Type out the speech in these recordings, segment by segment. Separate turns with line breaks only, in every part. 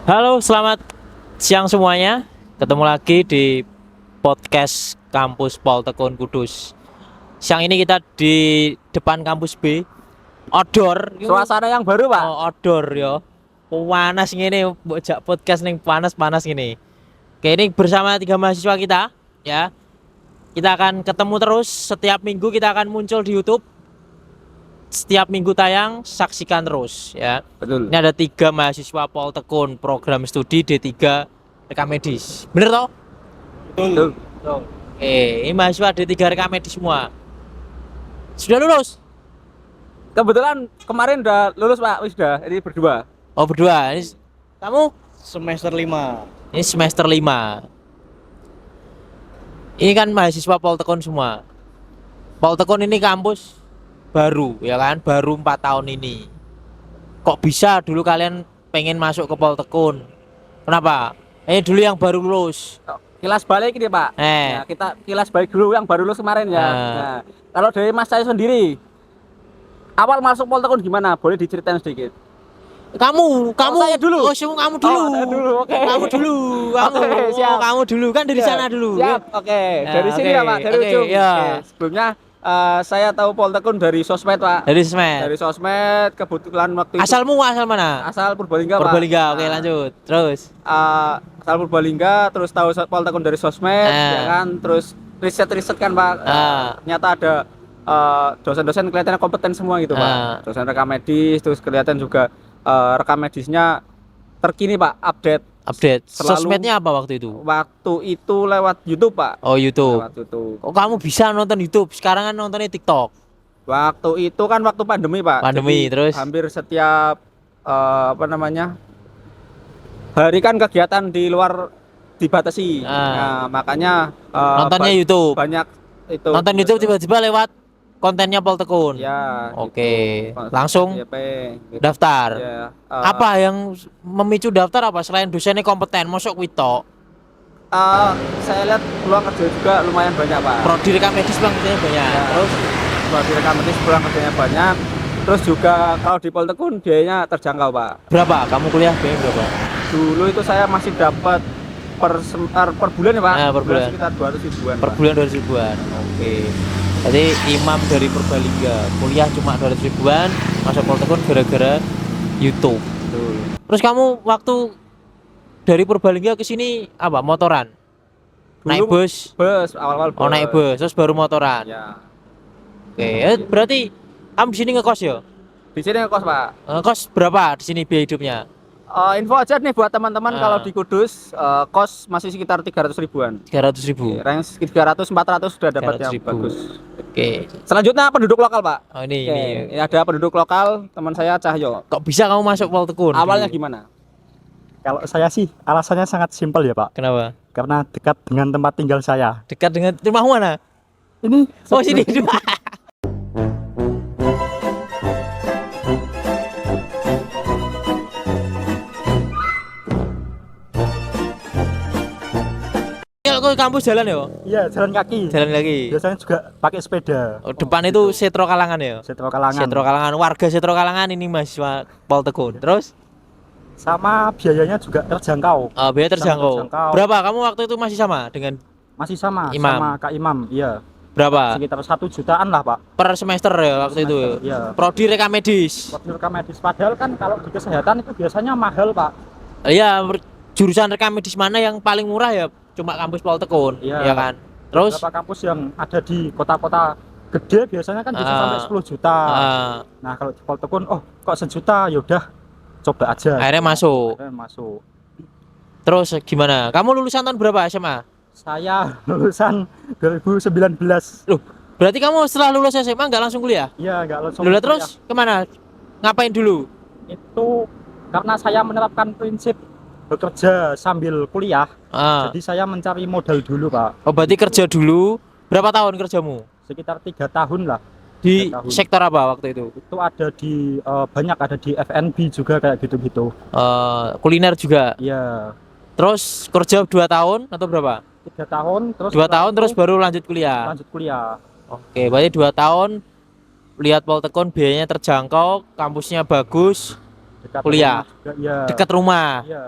Halo, selamat siang semuanya. Ketemu lagi di podcast Kampus Poltekun Kudus. Siang ini kita di depan kampus B. Outdoor.
Suasana yang baru, Pak.
Oh, outdoor ya. Panas ngene, mbok jak podcast ning panas-panas ngene. Oke, ini bersama 3 mahasiswa kita, ya. Kita akan ketemu terus setiap minggu, kita akan muncul di YouTube. Setiap minggu tayang, saksikan terus ya.
Betul.
Ini ada 3 mahasiswa Poltekun program studi D3 rekam medis. Bener toh?
Betul.
Ini mahasiswa D3 rekam medis semua. Sudah lulus?
Kebetulan kemarin udah lulus, Pak. Sudah. Ini berdua.
Oh, berdua. Ini, kamu
Semester 5.
ini semester 5. Ini kan mahasiswa Poltekun semua. Poltekun ini kampus baru, ya kan? Baru 4 tahun ini. Kok bisa dulu kalian pengen masuk ke Poltekun? Kenapa? Ini dulu yang baru lulus.
Kilas balik ini, Pak.
Eh.
Nah, kita kilas balik dulu yang baru lulus kemarin ya.
Ah.
Nah, kalau dari Mas saya sendiri, awal masuk Poltekun gimana? Boleh diceritain sedikit?
Kamu
saya dulu.
Oh, kamu dulu.
Oh, saya dulu. Oke.
Kamu dulu.
Oke, siap.
Kamu dulu kan dari
Siap.
sana dulu.
Siap. Oke. Dari
Ya,
sini
oke.
ya, Pak. Dari
Oke,
ujung.
ya.
Oke. Sebelumnya saya tahu Poltekun dari sosmed, Pak.
Dari Smed.
Dari sosmed, kebetulan waktu itu
Asalmu asal mana?
asal Purbalingga, Pak.
Purbalingga. Oke,
Nah,
lanjut. Terus.
asal Purbalingga, terus tahu Poltekun dari sosmed, ya kan, terus riset kan, Pak. Ternyata ada dosen-dosen kelihatannya kompeten semua gitu, Pak. Dosen rekam medis, terus kelihatan juga rekam medisnya terkini, Pak, update. Selalu.
Sosmednya apa waktu itu?
Waktu itu lewat YouTube, Pak.
Oh, YouTube.
Lewat YouTube.
Kok kamu bisa nonton YouTube? Sekarang kan nontonnya TikTok.
Waktu itu kan waktu pandemi, Pak.
Pandemi,
Jadi,
terus?
hampir setiap hari kan kegiatan di luar dibatasi. Nah, makanya
Nontonnya YouTube.
banyak itu.
Nonton YouTube tiba-tiba lewat kontennya Poltekun.
Ya.
Oke.
gitu.
Langsung
YP, gitu.
daftar.
Ya,
Apa yang memicu daftar apa selain dosennya kompeten? Mosok kuwi tok.
saya lihat peluang kerja juga lumayan banyak, Pak.
Prodi rekam medis bang banyak.
Ya,
Terus
kalau di rekam medis peluang kerjanya banyak. Terus juga kalau di Poltekun biayanya terjangkau, Pak.
berapa? Kamu kuliah biaya berapa?
Dulu itu saya masih dapat per bulan ya, Pak.
Per bulan.
Sekitar 200 ribuan,
Per
Pak.
bulan 200 ribuan. Oke. Jadi imam dari Purbalingga kuliah cuma 200 ribuan, masuk Poltekun gara-gara YouTube.
Betul.
Terus kamu waktu dari Purbalingga ke sini apa? Motoran? Naik
Dulu
bus?
Bus, awal-awal bus.
Oh, naik bus, terus baru motoran.
Ya.
Oke, berarti kamu di sini ngekos ya?
Di sini ngekos, Pak.
Ngekos berapa di sini biaya hidupnya?
Info aja nih buat teman-teman,
Ah.
kalau di Kudus kos masih sekitar 300 ribuan.
300 ribu.
Range 300 400 sudah dapat yang
300.000.
bagus.
Oke.
Selanjutnya penduduk lokal, Pak.
Oh, ini
Oke,
ini.
ini ada penduduk lokal, teman saya Cahyo.
Kok bisa kamu masuk Poltekun?
Awalnya
dulu?
gimana?
Kalau saya sih alasannya sangat simpel ya, Pak.
Kenapa?
Karena dekat dengan tempat tinggal saya.
Dekat dengan rumahmu mana?
Ini
Oh, sini. Kalau ke kampus jalan ya?
Iya, jalan kaki.
Jalan lagi.
Biasanya juga pakai sepeda.
Oh, depan itu Setro Kalangan ya?
Setro Kalangan.
Setro Kalangan, warga Setro Kalangan ini mahasiswa Poltekun. Terus
Sama biayanya juga terjangkau.
biaya terjangkau.
terjangkau.
Berapa? Kamu waktu itu masih sama dengan
Masih sama
Imam.
sama Kak Imam. Iya.
berapa?
Sekitar 1 jutaan lah, Pak.
Per semester ya waktu itu.
Semester, iya.
Prodi rekam medis.
Waktu rekam medis, padahal kan kalau di kesehatan itu biasanya mahal, Pak.
Iya, jurusan rekam medis mana yang paling murah ya? Cuma kampus Poltekun,
Iya.
ya kan? Terus
Beberapa kampus yang ada di kota-kota gede biasanya kan bisa sampai 10 juta. Nah, kalau di Poltekun, oh kok 1 juta, yaudah coba aja.
akhirnya masuk.
Akhirnya masuk.
Terus gimana? Kamu lulusan tahun berapa SMA?
Saya lulusan 2019.
Loh, berarti kamu setelah lulus SMA nggak langsung kuliah?
Iya, nggak langsung.
Lulus
kuliah.
terus kemana? Ngapain dulu?
Itu karena saya menerapkan prinsip bekerja sambil kuliah. Jadi saya mencari modal dulu, Pak.
Oh, berarti kerja dulu. Berapa tahun kerjamu?
Sekitar 3 tahun lah.
Di
3 tahun.
sektor apa waktu itu?
Itu ada di banyak ada di F&B juga kayak gitu-gitu.
Kuliner juga.
Iya.
Terus kerja 2 tahun atau berapa?
3 tahun terus
2 tahun
setelah
terus
itu
baru lanjut kuliah.
lanjut kuliah.
Oke, berarti 2 tahun lihat Poltekun biayanya terjangkau, kampusnya bagus,
Dekat
Kuliah.
rumah juga, iya.
dekat rumah.
Iya.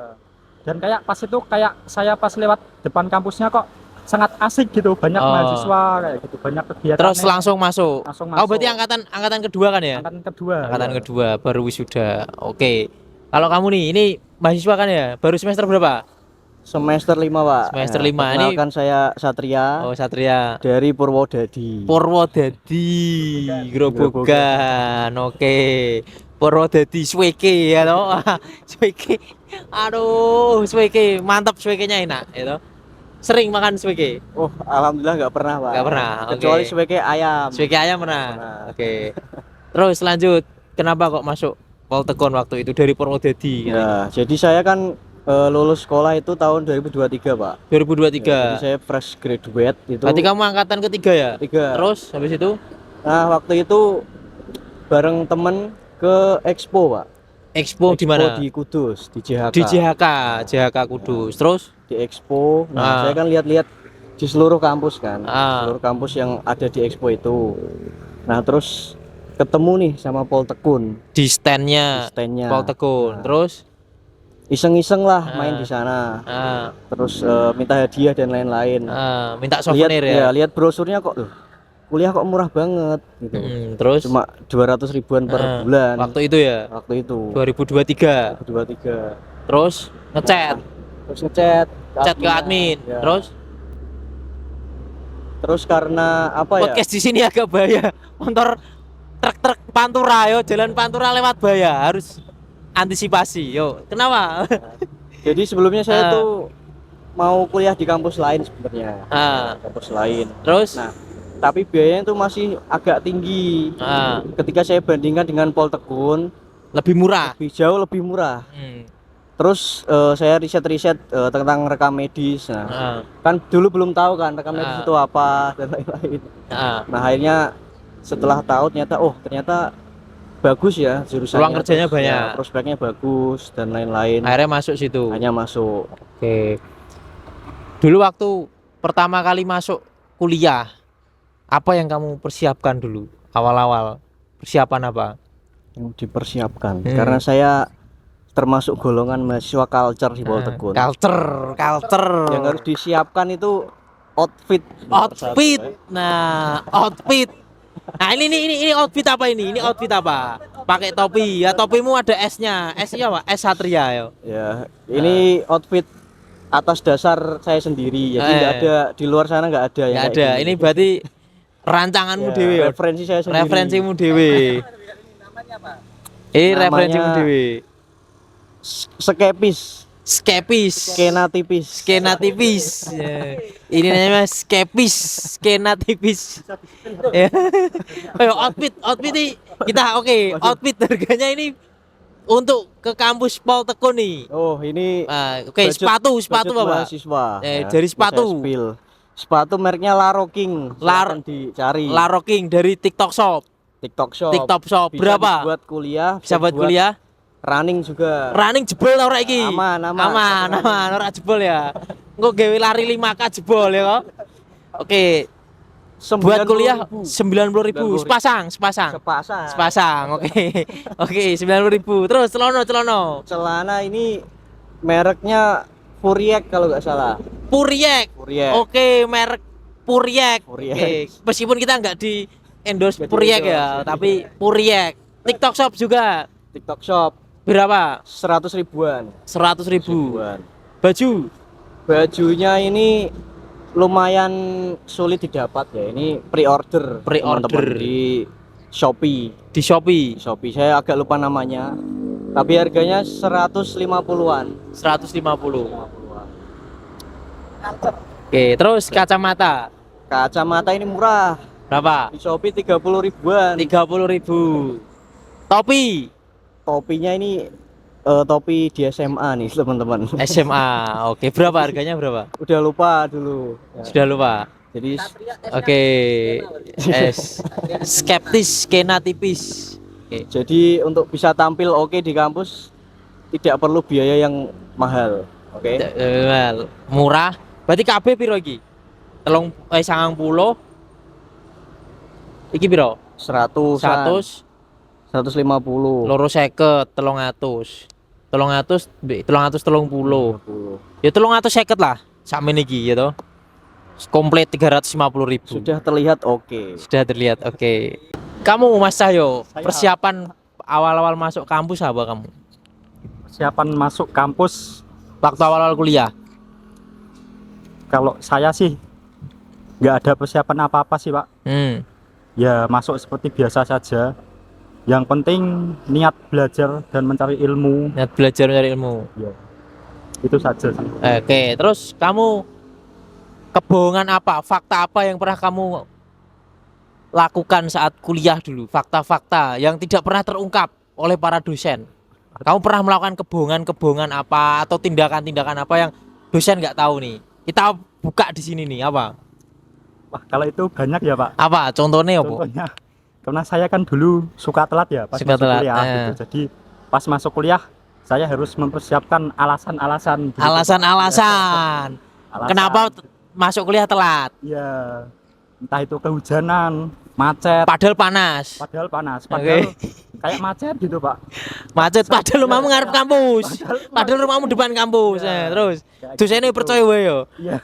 Dan kayak pas itu kayak saya pas lewat depan kampusnya kok sangat asik gitu, banyak
Oh.
mahasiswa kayak gitu, banyak kegiatan.
Terus langsung masuk.
Langsung
Oh,
masuk.
berarti angkatan kedua kan ya?
Angkatan kedua.
Angkatan
ya.
kedua baru wisuda. Oke. Kalau kamu nih, ini mahasiswa kan ya? Baru semester berapa?
Semester 5, Pak.
Semester
Ya,
5. Ini
perkenalkan saya Satria
oh Satria.
dari Purwodadi.
Purwodadi Grobogan. Oke. Purwodadi Sweke ya toh. Sweke. Aduh, Sweke mantap, Swekenya enak ya toh. Sering makan sweke?
Oh, alhamdulillah nggak pernah, Pak.
Nggak pernah.
Kecuali
Oke.
sweke ayam.
Sweke ayam pernah.
Pernah.
Oke. Terus lanjut. Kenapa kok masuk Poltekon waktu itu dari Purwodadi?
Ya, jadi saya kan lulus sekolah itu tahun 2023, Pak.
2023.
Ya, jadi saya fresh graduate itu.
Berarti kamu angkatan ketiga ya?
Tiga.
Terus habis itu
Nah, waktu itu bareng temen ke Expo, Pak.
Expo di mana?
Di Kudus, di JHK.
Di JHK Kudus. Terus
Di Expo. Nah,
Ah.
saya kan lihat-lihat di seluruh kampus kan.
Ah.
Seluruh kampus yang ada di Expo itu. Nah, terus ketemu nih sama Poltekun
di
di
standnya
stand-nya.
Poltekun.
Nah,
Terus
iseng-iseng lah
Ah.
main di sana.
ah,
Terus minta hadiah dan lain-lain.
minta
Lihat
souvenir ya.
lihat brosurnya kok loh. Kuliah kok murah banget gitu.
Terus
Cuma 200 ribuan per
Ah,
bulan.
waktu itu ya
Waktu itu
2023.
2023.
Terus ngechat,
Terus ngechat
chat ke admin.
Ya.
Terus
karena apa ya?
podcast di sini agak bahaya. Motor truk Pantura yo, jalan Pantura lewat bahaya, harus antisipasi. Yo, kenapa?
Jadi sebelumnya saya
Ah.
tuh mau kuliah di kampus lain sebenarnya.
Ah.
Kampus lain.
Terus
Nah, tapi biayanya tuh masih agak tinggi. Ketika saya bandingkan dengan Poltekun,
lebih murah.
jauh lebih murah. Terus saya riset-riset tentang rekam medis. Nah, kan dulu belum tahu kan rekam medis itu apa dan lain-lain. Nah, akhirnya setelah tahu ternyata bagus ya jurusannya.
Peluang kerjanya
terus,
banyak.
ya, prospeknya bagus dan lain-lain.
Akhirnya masuk situ.
Hanya masuk.
Oke. Dulu waktu pertama kali masuk kuliah, apa yang kamu persiapkan dulu awal-awal? Persiapan apa?
Yang dipersiapkan karena saya termasuk golongan mahasiswa culture di Poltekun.
Culture.
Yang harus disiapkan itu outfit.
Outfit. Nah, outfit. Nah, ini outfit apa ini? Ini outfit apa? Pakai topi. Ya, topimu ada S-nya. S-nya apa? S Satria ya.
Ya, ini outfit atas dasar saya sendiri. Jadi nggak ada di luar sana nggak ada yang
Nggak
kayak
ada.
gini.
Ini berarti rancanganmu
Ya,
dewe ya.
referensi saya sendiri.
Referensimu dewe. Referensimu
Namanya-
dewe.
Skepis,
Skepis.
skena tipis.
Skena tipis. Ya. Ini namanya skepis, skena tipis. Ya. Ayo outfit ini kita oke, outfit harganya ini untuk ke kampus Poltekun nih.
Oh, ini
Oke, sepatu
budget
Bapak.
mahasiswa.
Dari
Ini
sepatu.
saya spill. Sepatu mereknya Laro King.
Lar-
Silakan dicari.
Laro King dari TikTok Shop.
TikTok Shop.
TikTok Shop
Bisa
berapa?
buat kuliah,
Bisa buat kuliah.
running juga.
Running jebol ta ora iki?
Aman.
Aman, ora jebol ya. Engko gawe lari 5K jebol ya kok. Oke, buat kuliah 90.000 sepasang. Sepasang, oke. Oke, 90.000. Terus celana.
Celana ini mereknya Furiek kalau nggak salah.
Puriek.
Furiek.
Oke, merek Puriek.
Puriek.
Oke, meskipun kita nggak di endorse
Nggak di
Puriek
endorse.
ya, tapi Puriek. TikTok Shop juga.
TikTok Shop
Berapa?
100 ribuan.
100.000. Baju
Bajunya ini lumayan sulit didapat ya. Ini pre-order.
Pre-order.
teman-teman di Shopee.
di Shopee
Shopee saya agak lupa namanya. Tapi harganya 150-an.
150. Oke, terus kacamata
Kacamata ini murah.
berapa?
Di Shopee 30 ribuan.
30.000. Topi
Topinya ini topi di SMA nih teman-teman.
SMA. Oke, berapa harganya berapa?
Udah lupa dulu. Ya,
Sudah lupa.
jadi
Oke. Skeptis, skena tipis. Oke.
jadi untuk bisa tampil oke di kampus tidak perlu biaya yang mahal. Oke.
Well, murah. Berarti KB piro iki? 90. Iki piro?
100,
100,
150.
loro 50, 300. 330. Ya 350 lah. Sakmen iki gitu. Komplit 350.000.
Sudah terlihat oke.
Sudah terlihat. Oke. Kamu Mas Cahyo,
Saya-
persiapan awal-awal masuk kampus apa kamu?
Persiapan masuk kampus,
Waktu awal-awal kuliah.
kalau saya sih nggak ada persiapan apa-apa sih Pak. Ya masuk seperti biasa saja. Yang penting niat belajar dan mencari ilmu.
Niat belajar mencari ilmu.
Ya, itu saja sih.
Oke, terus kamu kebohongan apa, fakta apa yang pernah kamu lakukan saat kuliah dulu? Fakta-fakta yang tidak pernah terungkap oleh para dosen. Kamu pernah melakukan kebohongan-kebohongan apa atau tindakan-tindakan apa yang dosen nggak tahu nih? Kita buka di sini nih, apa?
Wah, kalau itu banyak ya Pak.
Apa? Contohnya apa?
Contohnya, karena saya kan dulu suka telat ya pas
Suka
masuk
telat,
kuliah gitu. Jadi pas masuk kuliah saya harus mempersiapkan alasan-alasan. gitu, Pak.
Alasan-alasan.
Alasan.
Kenapa masuk kuliah telat?
Ya, entah itu kehujanan, macet,
Padahal panas.
padahal panas, padahal kayak macet gitu Pak.
Macet padahal rumahmu ngarep kampus. Padahal rumahmu depan kampus.
Ya.
Terus
Kayak
dosennya
gitu.
percaya wae yo.
Iya,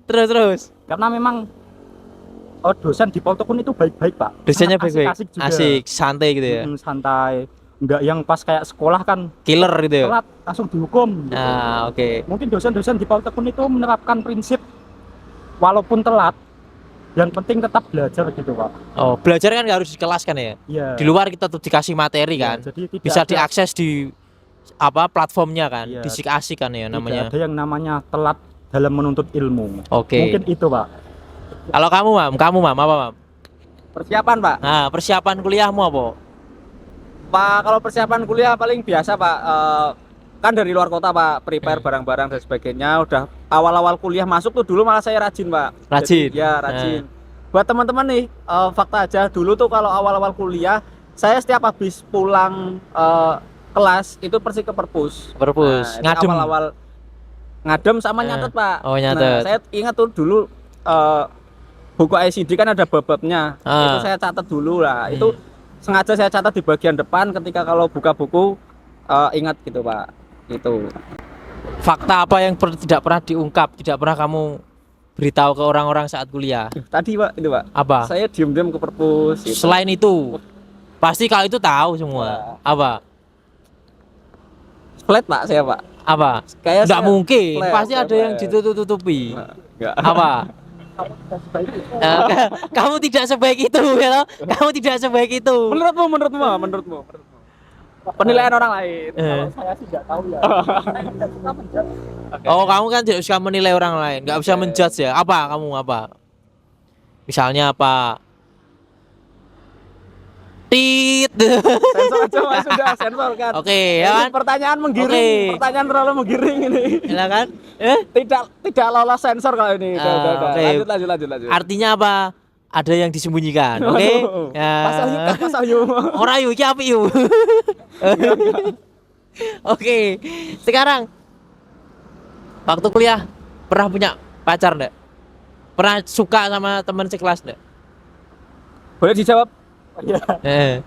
Terus
karena memang dosen di Poltekun itu baik-baik Pak.
dosennya
Sangat
baik-baik.
asik-asik juga.
Asik, santai gitu ya.
Santai. Enggak yang pas kayak sekolah kan
Killer gitu ya.
telat langsung dihukum. Gitu.
Nah, oke.
Mungkin dosen-dosen di Poltekun itu menerapkan prinsip walaupun telat, yang penting tetap belajar gitu Pak.
Oh, belajar kan nggak harus di kelas kan ya.
Iya.
Di luar kita tuh dikasih materi
Iya,
kan.
jadi tidak
Bisa
ada-
diakses di apa platformnya kan.
Iya.
Disik-asik kan ya
tidak
namanya.
ada yang namanya telat dalam menuntut ilmu.
Oke.
Mungkin itu Pak.
Kalau kamu mam apa mam?
Persiapan Pak.
Nah, persiapan kuliahmu apa?
Pak, kalau persiapan kuliah paling biasa Pak. Kan dari luar kota Pak, prepare barang-barang dan sebagainya. Udah awal-awal kuliah masuk tuh dulu malah saya rajin Pak.
Rajin?
Jadi, ya rajin. Buat teman-teman nih, fakta aja dulu tuh kalau awal-awal kuliah, saya setiap habis pulang kelas itu pergi ke perpus.
Perpus,
Nah, itu
ngadem.
awal-awal ngadem sama
Nah.
nyatet Pak.
Oh, nyatet.
Nah, saya ingat tuh dulu buku ICD kan ada bab-babnya. Itu saya catat dulu lah. Itu sengaja saya catat di bagian depan ketika kalau buka buku ingat gitu Pak. Itu.
Fakta apa yang tidak pernah diungkap, tidak pernah kamu beritahu ke orang-orang saat kuliah?
Tadi Pak, itu Pak.
Apa?
Saya diem-diem ke perpus. Gitu.
Selain itu, pasti kalau itu tahu semua. Apa?
Flat Pak saya Pak.
Apa?
Kayak
Nggak
saya
mungkin,
flat,
pasti ada yang
flat.
ditutup-tutupi.
Enggak.
Apa? Kamu tidak sebaik itu, ya toh? Kamu tidak sebaik itu.
Menurutmu. Penilaian orang lain.
Eh.
Saya sih nggak tahu ya.
Oh, kamu kan tidak suka menilai orang lain, nggak bisa menjudge ya. Apa kamu apa? Misalnya apa? Tit.
Sensor aja Mas, sudah sensor kan.
Oke,
Ini
ya kan?
pertanyaan menggiring,
Oke.
pertanyaan terlalu menggiring ini.
Ya kan?
Tidak lolos sensor kalau ini. Udah.
Oke.
Lanjut.
Artinya apa? Ada yang disembunyikan. Oke? Ya.
Pas Ayu.
Ora yu iki apik yu. Oke. Sekarang waktu kuliah pernah punya pacar enggak? Pernah suka sama teman sekelas enggak?
Boleh dijawab?
Ya,
Eh.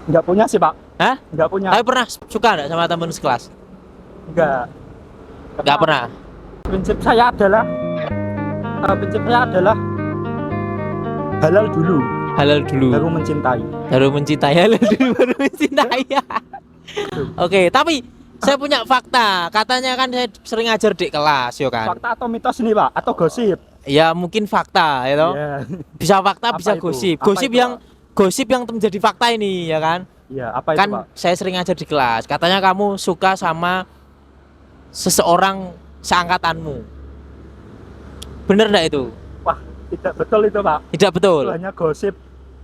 nggak punya sih Pak.
Hah?
Nggak punya.
Tapi pernah suka enggak sama teman sekelas?
Nggak.
Enggak pernah.
Prinsip saya adalah halal dulu,
Halal dulu.
baru mencintai.
Baru mencintai, halal dulu baru mencintai. Oke, tapi saya punya fakta. Katanya kan saya sering ngajar di kelas, yo kan.
Fakta atau mitos ini Pak? Atau gosip?
Ya mungkin fakta, ya toh.
Iya.
Bisa fakta,
Apa
bisa
itu?
gosip.
Apa
Gosip
itu,
yang gosip yang menjadi fakta ini, ya kan?
Iya, apa itu
Kan
Pak?
saya sering ngajar di kelas. Katanya kamu suka sama seseorang seangkatanmu. Bener enggak itu?
Wah, tidak betul itu Pak.
Tidak betul.
Itu hanya gosip.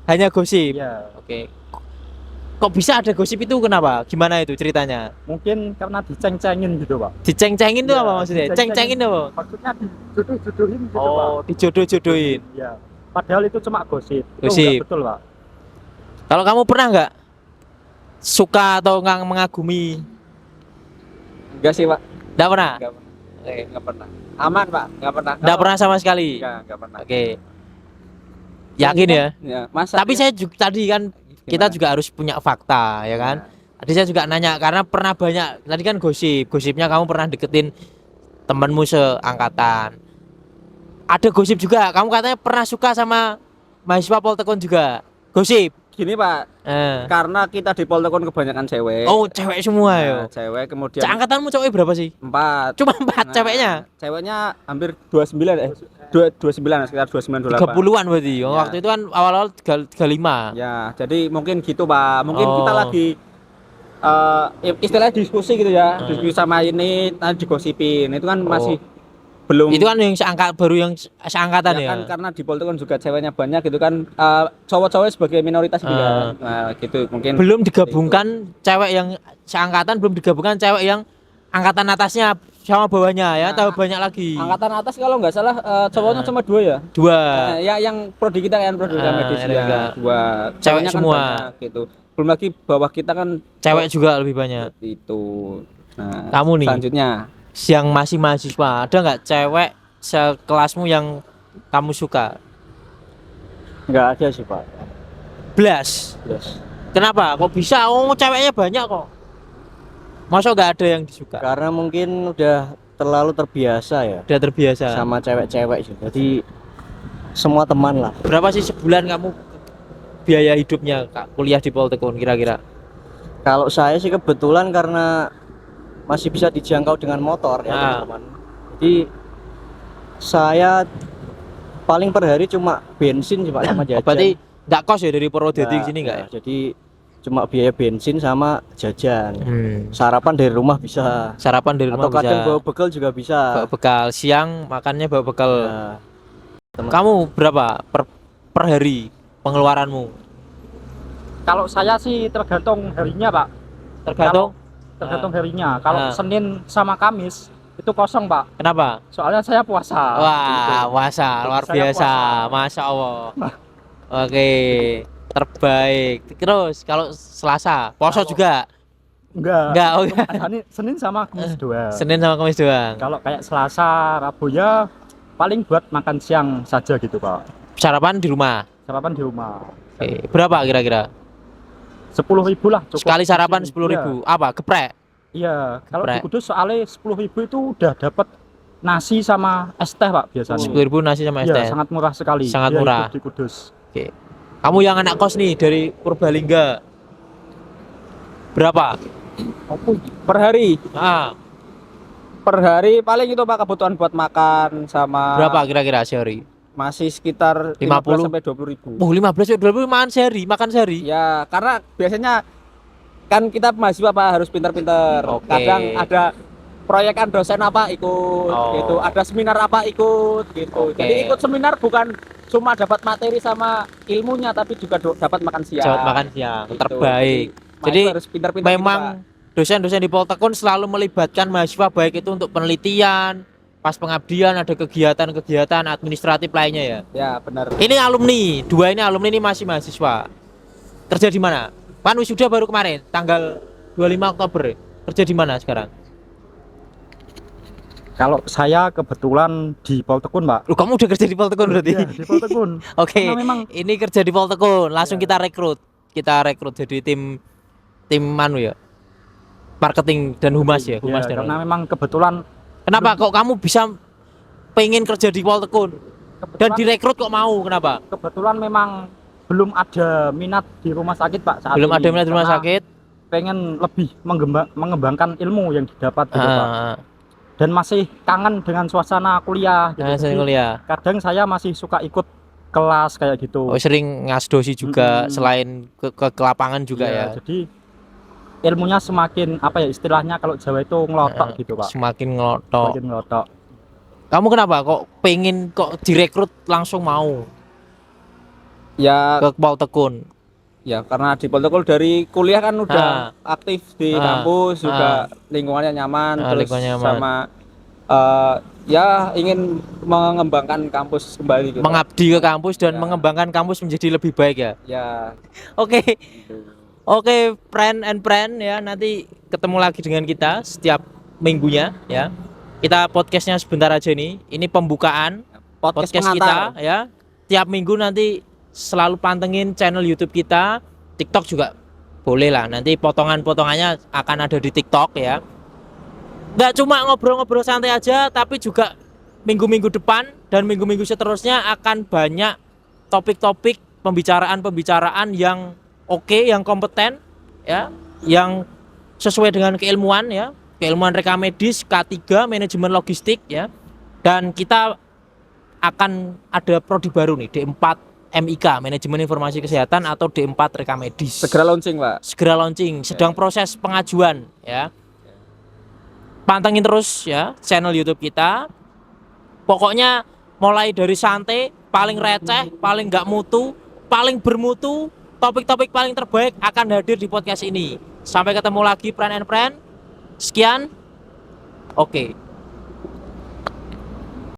Hanya gosip.
Iya.
Oke. Kok bisa ada gosip itu kenapa? Gimana itu ceritanya?
Mungkin karena diceng-cengin gitu Pak.
Diceng-cengin itu
Iya,
apa maksudnya? Ceng-cengin itu apa?
Maksudnya dijodoh-jodohin gitu Pak.
Oh, dijodoh-jodohin.
Iya. Padahal itu cuma gosip. Itu
Gosip.
nggak betul Pak.
Kalau kamu pernah nggak suka atau nggak mengagumi?
Enggak sih Pak.
Nggak pernah.
Enggak pernah. Aman Pak, enggak pernah.
Nggak pernah sama sekali.
Enggak pernah.
Oke. Yakin ya?
Ya, masa
Tapi saya juga tadi kan kita
Gimana?
juga harus punya fakta, ya kan? Tadi saya juga nanya karena pernah banyak tadi kan gosipnya kamu pernah deketin temanmu seangkatan. Ada gosip juga, kamu katanya pernah suka sama mahasiswa Poltekun juga. Gosip.
Gini Pak, karena kita di Poltekun kebanyakan cewek.
Oh, cewek semua ya.
Cewek kemudian.
Angkatanmu cowok berapa sih?
4.
Cuma 4 ceweknya.
Ceweknya hampir 29 29 sekitar 29 28.
30-an berarti.
Ya.
Waktu itu kan awal-awal 35.
Ya, jadi mungkin gitu Pak. Mungkin kita
Oh.
lagi istilahnya diskusi gitu ya. Diskusi sama ini nanti digosipin. Itu kan masih belum.
Itu kan yang baru yang seangkatan ya.
Kan karena di Poltekun juga ceweknya banyak gitu kan, cowok-cowok sebagai minoritas gitu kan. Nah, gitu mungkin
Belum digabungkan cewek yang seangkatan, belum digabungkan cewek yang angkatan atasnya sama bawahnya ya, tahu banyak lagi.
angkatan atas kalau nggak salah cowoknya cuma 2 ya.
2.
Ya yang prodi kita kan prodi medis ya. 2.
Cewek
Ceweknya
semua.
kan banyak gitu. Belum lagi bawah kita kan
Cewek juga lebih banyak.
itu. Nah,
Kamu nih.
selanjutnya
Yang masih mahasiswa, ada nggak cewek sekelasmu yang kamu suka?
Nggak ada sih Pak.
Blas.
Yes.
Kenapa? Kok bisa? Oh, ceweknya banyak kok. Masa nggak ada yang disuka?
Karena mungkin udah terlalu terbiasa ya
Udah terbiasa.
sama cewek-cewek sih. Jadi semua teman lah.
Berapa sih sebulan kamu biaya hidupnya Kak, kuliah di Poltekun kira-kira?
Kalau saya sih kebetulan karena masih bisa dijangkau dengan motor ya teman-teman. Jadi saya paling per hari cuma bensin sih Pak sama jajan.
Berarti nggak kos ya dari Purwodadi
Nggak,
ke sini nggak ya?
nggak. Jadi cuma biaya bensin sama jajan.
Hmm.
Sarapan dari rumah bisa.
Sarapan dari rumah
Atau kadang
bisa.
bawa bekal juga bisa.
Bawa bekal siang, makannya bawa bekal.
Nah,
Kamu berapa per hari pengeluaranmu?
Kalau saya sih tergantung harinya Pak,
Tergantung.
tergantung harinya. Kalau Senin sama Kamis itu kosong Pak,
Kenapa?
soalnya saya puasa.
Wah, puasa luar
Saya
biasa,
puasa.
masya Allah. Oke, terbaik. Terus kalau Selasa, poso juga? Enggak, oh enggak.
Senin sama Kamis doang.
Senin sama Kamis doang.
Kalau kayak Selasa, Rabu ya paling buat makan siang saja gitu Pak.
Sarapan di rumah.
Sarapan di rumah.
Oke, berapa kira-kira?
10.000 lah cukup.
Sekali sarapan
Di sini.
10.000. Apa? Geprek?
Iya, kalau di
Geprek.
Kudus soalnya 10.000 itu udah dapat nasi sama es teh Pak biasanya.
10.000 nasi sama es
Iya,
teh.
sangat murah sekali.
Sangat
Biaya
murah.
hidup di Kudus.
Oke. Kamu yang anak kos nih dari Purbalingga. Berapa?
per hari.
Ah,
Per hari paling itu Pak kebutuhan buat makan sama
berapa kira-kira sehari?
masih sekitar
50
15 sampai 20.000.
15 20 makan sehari.
Ya, karena biasanya kan kita mahasiswa Pak harus pintar-pintar.
Oke.
Kadang ada proyekan dosen apa ikut
Oh.
gitu, ada seminar apa ikut gitu.
Oke.
Jadi ikut seminar bukan cuma dapat materi sama ilmunya tapi juga dapat makan siang.
Dapat makan siang.
Gitu.
Terbaik.
Jadi
Jadi
harus pintar-pintar gitu, Pak.
memang dosen-dosen di Poltekun selalu melibatkan mahasiswa baik itu untuk penelitian, pas pengabdian ada kegiatan-kegiatan administratif lainnya ya.
Ya, benar.
Ini alumni, dua ini alumni ini masih mahasiswa. Kerja di mana? Kan wisuda baru kemarin, tanggal 25 Oktober. Kerja di mana sekarang?
Kalau saya kebetulan di Poltekun Pak.
Lu kamu udah kerja di Poltekun berarti?
Iya, di Poltekun.
Oke.
Karena memang
Ini kerja di Poltekun, langsung
Iya.
kita rekrut. Kita rekrut jadi tim manu ya. Marketing dan humas ya, humas dan
karena memang kebetulan
Kenapa kok kamu bisa pengen kerja di Poltekun dan direkrut kok mau? Kenapa?
kebetulan memang belum ada minat di rumah sakit Pak saat
Belum
ini.
ada minat di rumah
Karena
sakit?
pengen lebih mengembangkan ilmu yang didapat gitu Pak.
Ah,
Dan masih kangen dengan suasana kuliah gitu.
saya
Jadi,
kuliah.
kadang saya masih suka ikut kelas kayak gitu.
Oh, sering ngasdosi juga selain ke lapangan juga
Iya,
ya.
Jadi ilmunya semakin apa ya istilahnya kalau Jawa itu ngelotok gitu Pak.
Semakin ngelotok.
Semakin ngelotok.
Kamu kenapa kok pengen kok direkrut langsung mau
Ya,
ke Poltekun?
ya karena di Poltekun dari kuliah kan udah aktif di kampus juga lingkungannya nyaman terus
lingkungannya nyaman.
sama ya ingin mengembangkan kampus kembali gitu.
Mengabdi ke kampus dan
Ya.
mengembangkan kampus menjadi lebih baik ya.
Ya,
Oke.
gitu.
Oke, friend and friend ya, nanti ketemu lagi dengan kita setiap minggunya ya. Kita podcastnya sebentar aja nih. Ini pembukaan podcast kita
pengantar.
ya. Tiap minggu nanti selalu pantengin channel YouTube kita, TikTok juga boleh lah. Nanti potongan-potongannya akan ada di TikTok ya. Nggak cuma ngobrol-ngobrol santai aja, tapi juga minggu-minggu depan dan minggu-minggu seterusnya akan banyak topik-topik pembicaraan-pembicaraan yang oke, yang kompeten ya, yang sesuai dengan keilmuan ya, keilmuan rekam medis K3 manajemen logistik ya. Dan kita akan ada prodi baru nih, D4 MIK manajemen informasi kesehatan atau D4 rekam medis.
Segera launching, Pak.
Segera launching, sedang proses pengajuan ya. Pantengin terus ya channel YouTube kita. Pokoknya mulai dari santai, paling receh, paling nggak mutu, paling bermutu, topik-topik paling terbaik akan hadir di podcast ini. Sampai ketemu lagi friend and friend. Sekian. Oke.